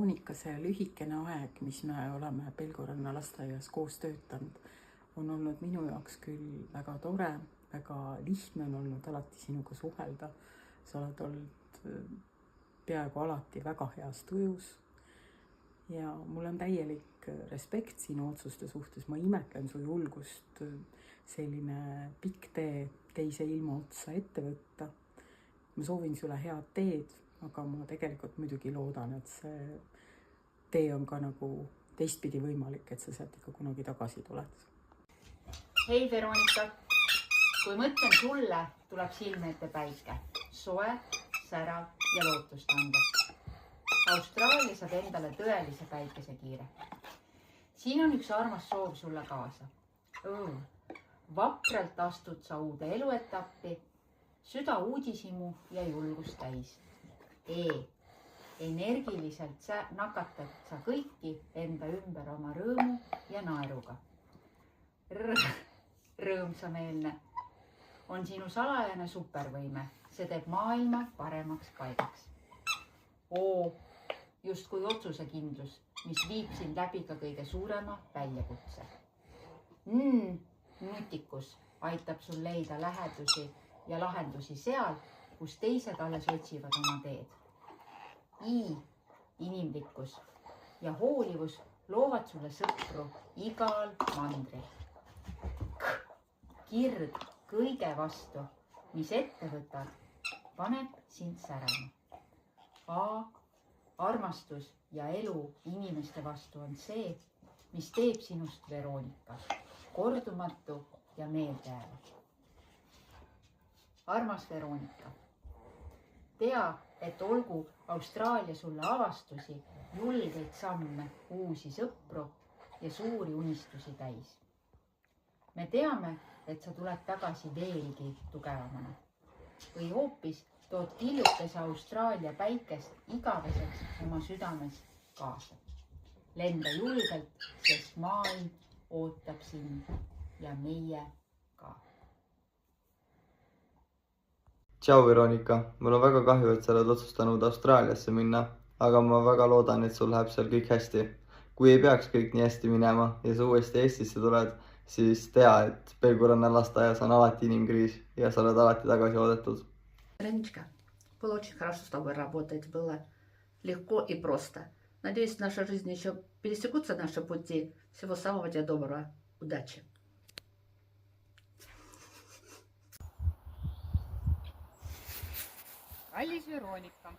Veronika, see lühikene aeg, mis me oleme Pelguranna lasteaias koos töötanud, on olnud minu jaoks küll väga tore, väga lihtne on olnud alati sinuga suhelda. Sa oled olnud peaaegu alati väga heas tujus ja mul on täielik respekt sinu otsuste suhtes. Ma imetlen su julgust selline pikk tee teise ilma otsa ette võtta. Ma soovin sulle head teed, aga ma tegelikult muidugi loodan, et see tee on ka nagu teistpidi võimalik, et sa sealt ikka kunagi tagasi tuled. Hei Veronika, kui mõtlen sulle, tuleb silme ette päike. Soe, särav ja lootustandev. Austraalia saab endale tõelise päikesekiire. Siin on üks armas soov sulle kaasa. Vapralt astud sa uude eluetappi, süda uudishimu ja julgust täis. Energiliselt nakatad sa kõiki enda ümber oma rõõmu ja naeruga. Rõõmsameelne on sinu salajane supervõime. See teeb maailma paremaks paigaks. Justkui otsusekindlus, mis viib sind läbi ka kõige suurema väljakutse. Nutikus aitab sul leida lähedusi ja lahendusi seal, kus teised alles otsivad oma teed. Inimlikkus ja hoolivus loovad sulle sõpru igal mandril. Kirg kõige vastu, mis ette võtad, paneb sind särama. Armastus ja elu inimeste vastu on see, mis teeb sinust Veronika, kordumatu ja meeldejääv. Armas Veronika, tea, et olgu Austraalia sulle avastusi, julgeid samme, uusi sõpru ja suuri unistusi täis. Me teame, et sa tuled tagasi veelgi tugevamana või hoopis tood killukese Austraalia päikest igaveseks oma südames kaasa. Lenda julgelt, sest maailm ootab sind ja meie ka. Tšau Veronika, mul on väga kahju, et sa oled otsustanud Austraaliasse minna, aga ma väga loodan, et sul läheb seal kõik hästi. Kui ei peaks kõik nii hästi minema ja sa uuesti Eestisse tuled, siis tea, et Pelguranna lasteaias on alati inimkriis ja sa oled alati tagasi oodatud. Ранечка, было очень хорошо с тобой работать, было легко и просто. Надеюсь, в нашей жизни еще пересекутся наши пути. Всего самого тебе доброго. Удачи! Kallis Veronika,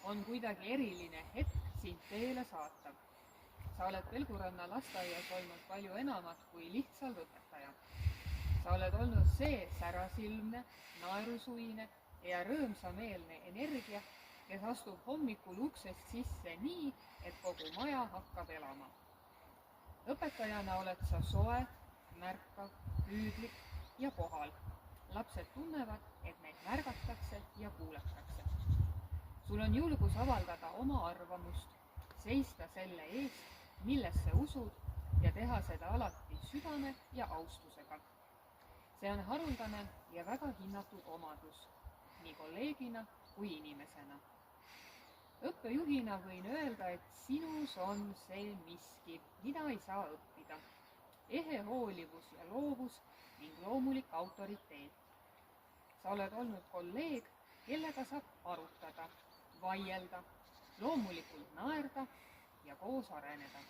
on kuidagi eriline hetk sind teele saata. Sa oled Pelguranna lasteaias olnud palju enamat kui lihtsalt õpetaja. Sa oled olnud see särasilmne, naerusuine ja rõõmsameelne energia, kes astub hommikul uksest sisse nii, et kogu maja hakkab elama. Õpetajana oled sa soe, märkav, püüdlik ja kohal. Lapsed tunnevad, et neid märgatakse ja kuulatakse. Sul on julgus avaldada oma arvamust, seista selle eest, millesse usud ja teha seda alati südame ja austusega. See on haruldane ja väga hinnatud omadus, nii kolleegina kui inimesena. Õppejuhina võin öelda, et sinus on see miski, mida ei saa õppida. Ehe hoolivus ja loovus ning loomulik autoriteet. Sa oled olnud kolleeg, kellega saab arutada, vaielda, loomulikult naerda ja koos areneda.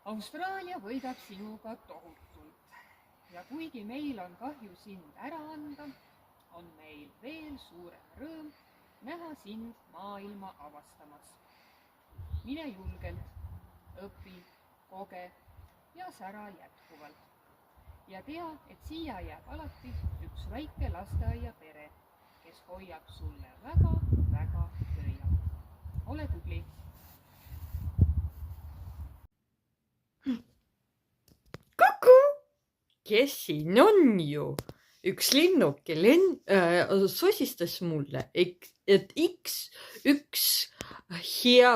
Austraalia võidab sinuga tohutult ja kuigi meil on kahju sind ära anda, on meil veel suurem rõõm näha sind maailma avastamas. Mine julgelt, õpi, koge ja sära jätkuvalt. Ja tea, et siia jääb alati üks väike lasteaia pere, kes hoiab sulle väga, väga pöial. Ole tubli! Kuku! Kes siin on ju? Üks linnuke sosistas mulle, et üks hea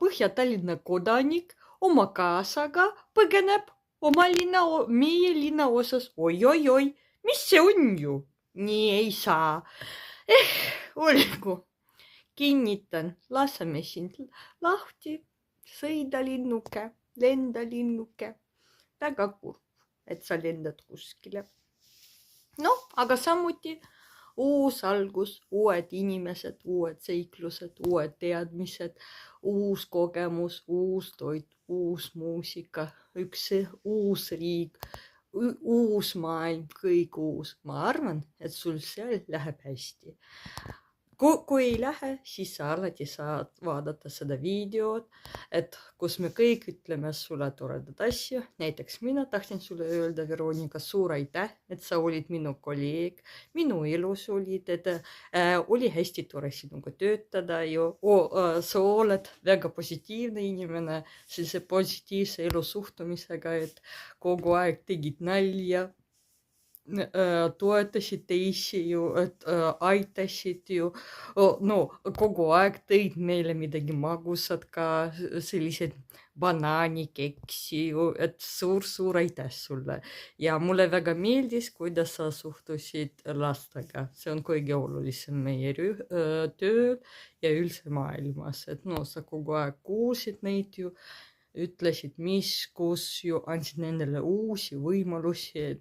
Põhja-Tallinna kodanik oma kaasaga põgeneb meie linna osas. Oi, mis see on ju? Nii ei saa. Olgu. kinnitan, laseme sind lahti, sõida linnuke, lenda linnuke. Väga kurb, et sa lendad kuskile. Noh, aga samuti uus algus, uued inimesed, uued seiklused, uued teadmised, uus kogemus, uus toit, uus muusika, üks uus riik, uus maailm, kõik uus. Ma arvan, et sul seal läheb hästi. Kui ei lähe, siis sa alati saad vaadata seda videot, et kus me kõik ütleme sulle toredad asju. Näiteks mina tahtsin sulle öelda, Veronika, suur aitäh, et sa olid minu kolleeg, minu elus olid, et oli hästi tore sinuga töötada ja sa oled väga positiivne inimene, sellise positiivse elusuhtumisega, et kogu aeg tegid nalja, toetasid teisi ju, et aitasid ju, no kogu aeg tõid meile midagi magusat ka, sellised banaanikeksi ju, et suur aitäh sulle. Ja mulle väga meeldis, kuidas sa suhtusid lastega. See on kõige olulisem meie tööl ja üldse maailmas, et no sa kogu aeg kuulsid neid ju, ütlesid, kus ju, andsid nendele uusi võimalusi,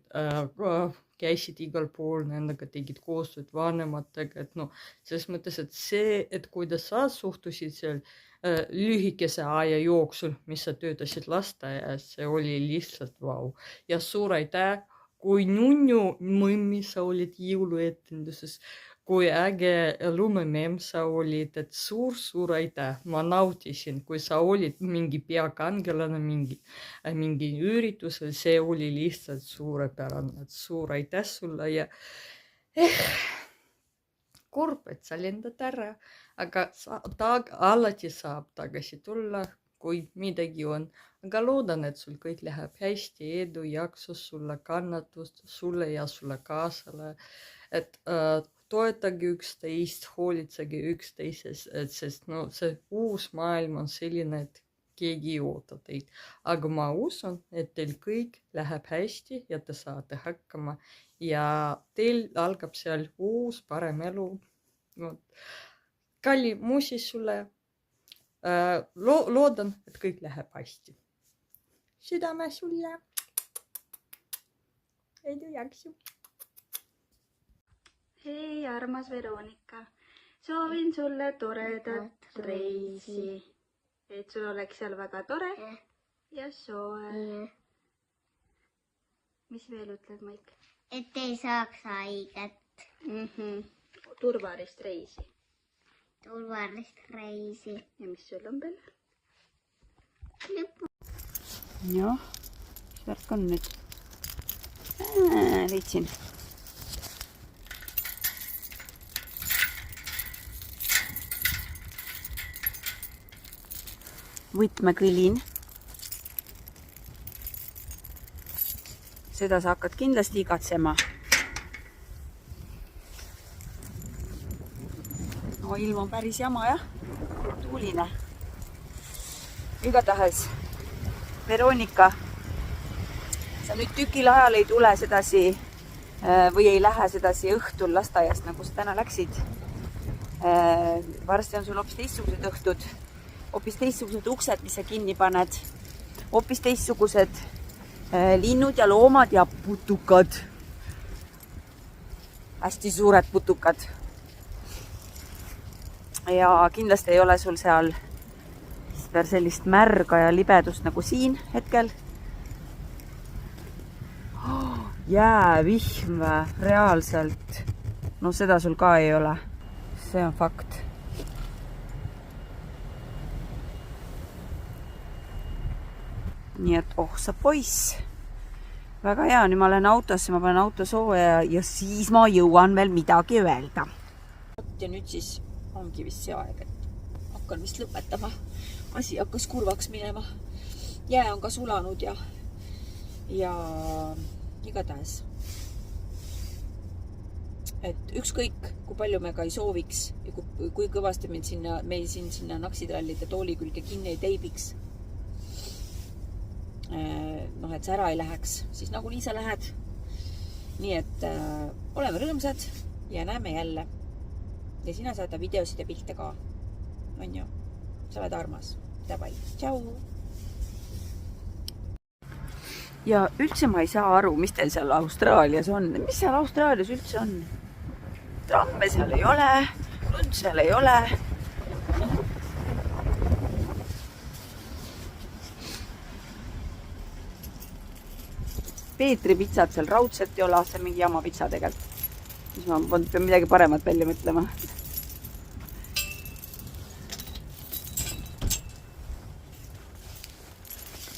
käisid igal pool nendega, tegid koostööd vanematega, et no selles mõttes, et see, et kuidas sa suhtusid seal lühikese aja jooksul, mis sa töötasid lasteaias, see oli lihtsalt vau. Ja suur aitäh, kui nunnu mõmmi sa olid jõuluetenduses, kui äge lumememm sa olid, et suur aitäh. Ma nautisin, kui sa olid mingi peakangelane, mingi üritusel, see oli lihtsalt suurepärane. Suur aitäh sulle ja kurb, et sa lendad ära, aga alati saab tagasi tulla, kui midagi on. Aga loodan, et sul kõik läheb hästi, edu, jaksus sulle, kannatust sulle ja sulle kaasale, et toetage üksteist, hoolitsege üksteises, sest no see uus maailm on selline, et keegi ei oota teid. Aga ma usun, et teil kõik läheb hästi ja te saate hakkama ja teil algab seal uus parem elu. Kalli muusis sulle, loodan, et kõik läheb hästi. Südame sulle. Edu, jaksu. Hei, armas Veronika, soovin sulle toredat reisi, et sul oleks seal väga tore ja soe. Mis veel ütled, Maik? Et ei saaks haiget. Turvalist reisi. Turvalist reisi. Ja mis sul on veel? Jah, mis värk on nüüd? Leidsin. Võtmekõlin. Seda sa hakkad kindlasti igatsema. No ilm on päris jama, jah. Tuuline. Igatahes, Veronika, sa nüüd tükil ajal ei tule sedasi või ei lähe sedasi õhtul lasteaiast, nagu sa täna läksid. Varsti on sul hoopis teistsugused õhtud. Hoopis teistsugused uksed, mis sa kinni paned. Hoopis teistsugused linnud ja loomad ja putukad. Hästi suured putukad. Ja kindlasti ei ole sul seal sellist märga ja libedust nagu siin hetkel. Jäävihm reaalselt. No seda sul ka ei ole. See on fakt. Nii et sa poiss. Väga hea, nüüd ma olen autosse, ma panen auto sooja ja siis ma jõuan veel midagi öelda. Ja nüüd siis ongi vist see aeg, et hakkan vist lõpetama. Asi hakkas kurvaks minema. Jää on ka sulanud ja igatahes. Et ükskõik, kui palju me ka ei sooviks ja kui kõvasti meil sinna naksitrallide tooli külge kinni ei teibiks, et see ära ei läheks, siis nagunii sa lähed. Nii et oleme rõõmsad ja näeme jälle. ja sina saada videosid ja pilte ka. On ju? Sa oled armas. Davai, tšau! Ja üldse ma ei saa aru, mis teil seal Austraalias on. Mis seal Austraalias üldse on? Tramme seal ei ole, lund seal ei ole. Peetri pitsad seal raudselt ei ole, see on mingi jama pitsa tegelikult. Siis ma pean midagi paremat välja mõtlema.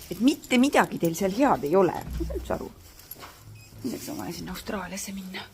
Et mitte midagi teil seal head ei ole. Ma saan üldse aru. Milleks on vaja sinna Austraaliasse minna?